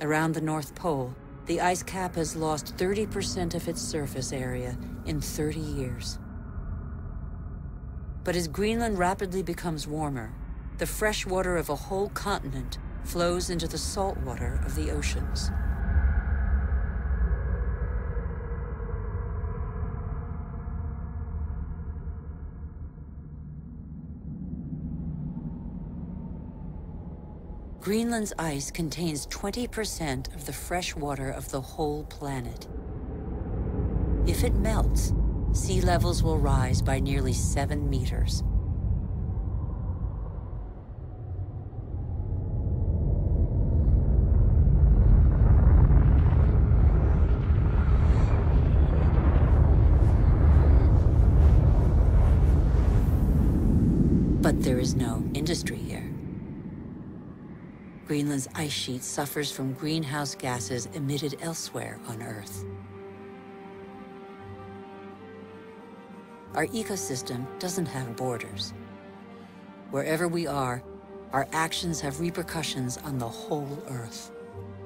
Around the North Pole, the ice cap has lost 30% of its surface area in 30 years. But as Greenland rapidly becomes warmer, the fresh water of a whole continent flows into the salt water of the oceans. Greenland's ice contains 20% of the fresh water of the whole planet. If it melts, sea levels will rise by nearly 7 meters. But there is no industry here. Greenland's ice sheet suffers from greenhouse gases emitted elsewhere on Earth. Our ecosystem doesn't have borders. Wherever we are, our actions have repercussions on the whole Earth.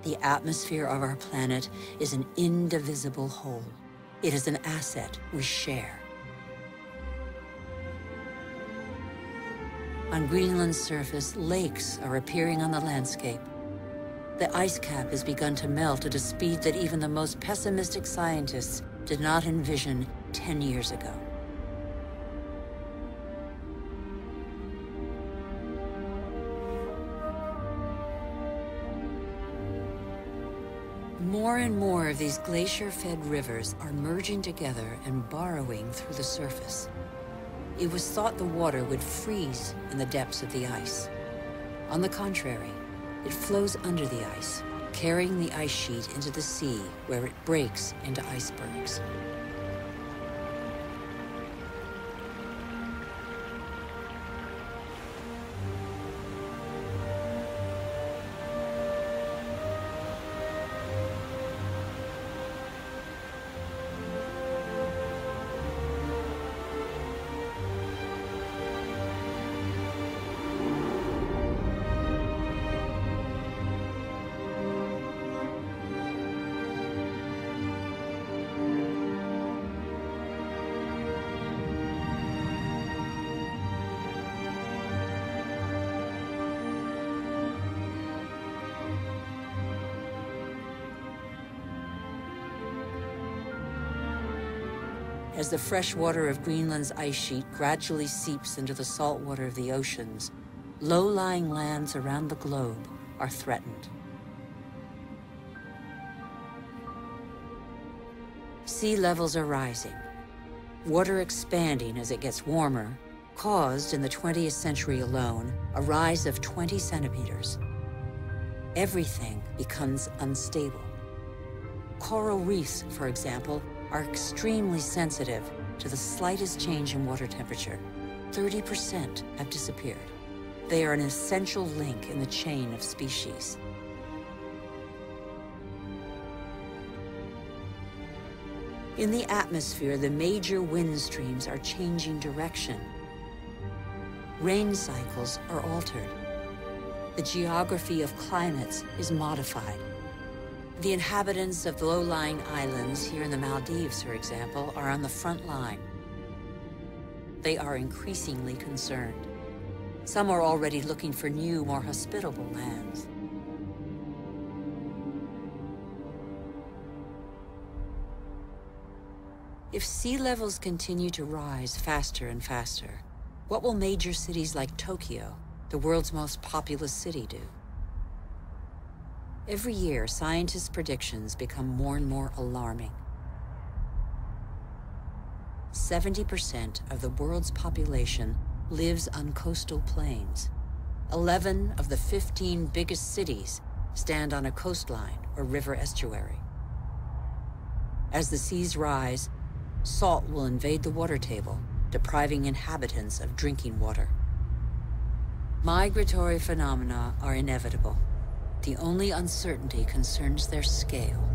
The atmosphere of our planet is an indivisible whole. It is an asset we share. On Greenland's surface, lakes are appearing on the landscape. The ice cap has begun to melt at a speed that even the most pessimistic scientists did not envision 10 years ago. More and more of these glacier-fed rivers are merging together and burrowing through the surface. It was thought the water would freeze in the depths of the ice. On the contrary, it flows under the ice, carrying the ice sheet into the sea, where it breaks into icebergs. As the fresh water of Greenland's ice sheet gradually seeps into the salt water of the oceans, low-lying lands around the globe are threatened. Sea levels are rising, water expanding as it gets warmer, caused in the 20th century alone a rise of 20 centimeters. Everything becomes unstable. Coral reefs, for example, are extremely sensitive to the slightest change in water temperature. 30% have disappeared. They are an essential link in the chain of species. In the atmosphere, the major wind streams are changing direction. Rain cycles are altered. The geography of climates is modified. The inhabitants of the low-lying islands here in the Maldives, for example, are on the front line. They are increasingly concerned. Some are already looking for new, more hospitable lands. If sea levels continue to rise faster and faster, what will major cities like Tokyo, the world's most populous city, do? Every year, scientists' predictions become more and more alarming. 70% of the world's population lives on coastal plains. 11 of the 15 biggest cities stand on a coastline or river estuary. As the seas rise, salt will invade the water table, depriving inhabitants of drinking water. Migratory phenomena are inevitable. The only uncertainty concerns their scale.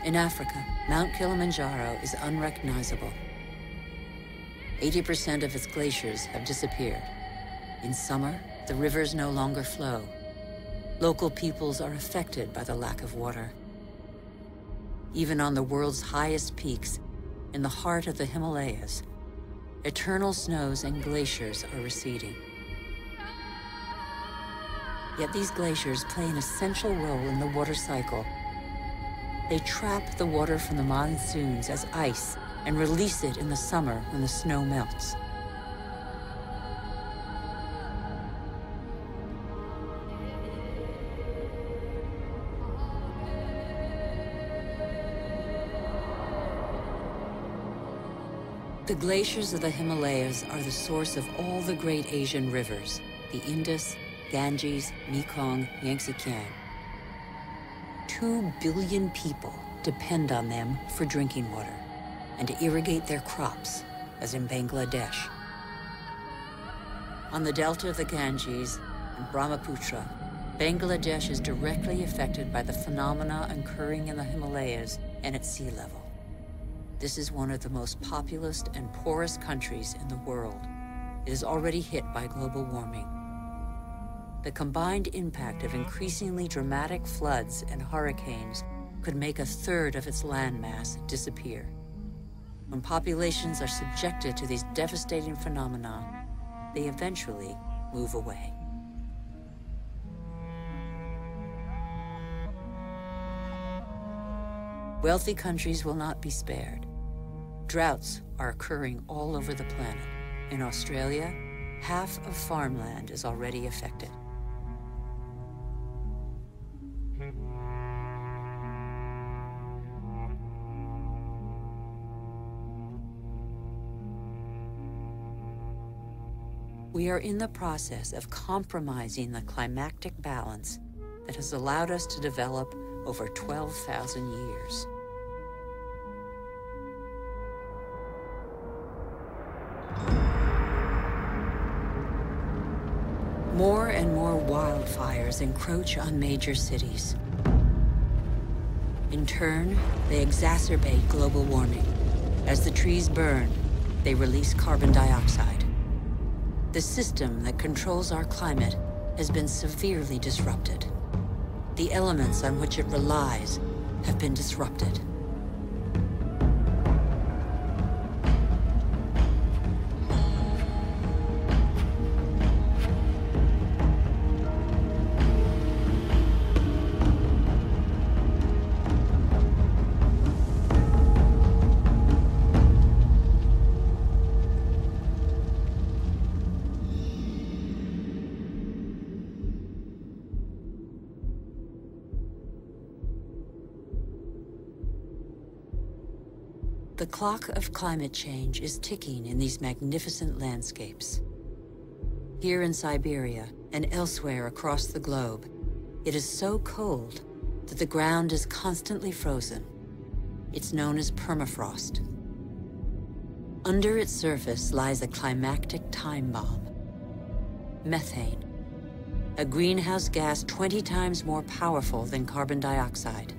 In Africa, Mount Kilimanjaro is unrecognizable. 80% of its glaciers have disappeared. In summer, the rivers no longer flow. Local peoples are affected by the lack of water. Even on the world's highest peaks, in the heart of the Himalayas, eternal snows and glaciers are receding. Yet these glaciers play an essential role in the water cycle. They trap the water from the monsoons as ice and release it in the summer when the snow melts. The glaciers of the Himalayas are the source of all the great Asian rivers, the Indus, Ganges, Mekong, Yangtze. 2 billion people depend on them for drinking water and to irrigate their crops, as in Bangladesh. On the delta of the Ganges and Brahmaputra, Bangladesh is directly affected by the phenomena occurring in the Himalayas and at sea level. This is one of the most populous and poorest countries in the world. It is already hit by global warming. The combined impact of increasingly dramatic floods and hurricanes could make a third of its landmass disappear. When populations are subjected to these devastating phenomena, they eventually move away. Wealthy countries will not be spared. Droughts are occurring all over the planet. In Australia, half of farmland is already affected. We are in the process of compromising the climactic balance that has allowed us to develop over 12,000 years. More and more wildfires encroach on major cities. In turn, they exacerbate global warming. As the trees burn, they release carbon dioxide. The system that controls our climate has been severely disrupted. The elements on which it relies have been disrupted. The clock of climate change is ticking in these magnificent landscapes. Here in Siberia and elsewhere across the globe, it is so cold that the ground is constantly frozen. It's known as permafrost. Under its surface lies a climactic time bomb. Methane, a greenhouse gas 20 times more powerful than carbon dioxide.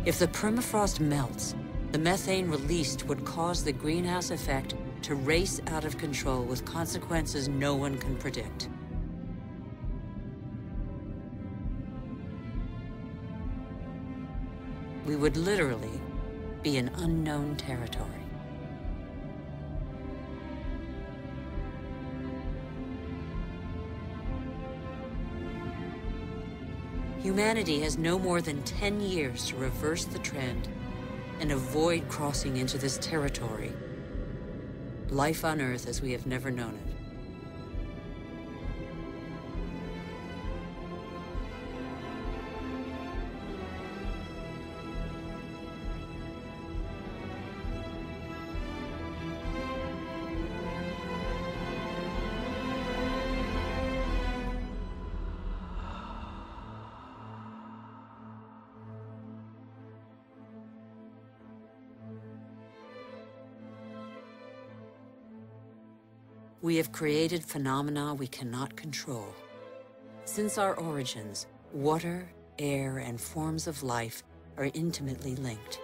If the permafrost melts, the methane released would cause the greenhouse effect to race out of control with consequences no one can predict. We would literally be in unknown territory. Humanity has no more than 10 years to reverse the trend and avoid crossing into this territory. Life on Earth as we have never known it. We have created phenomena we cannot control. Since our origins, water, air, and forms of life are intimately linked.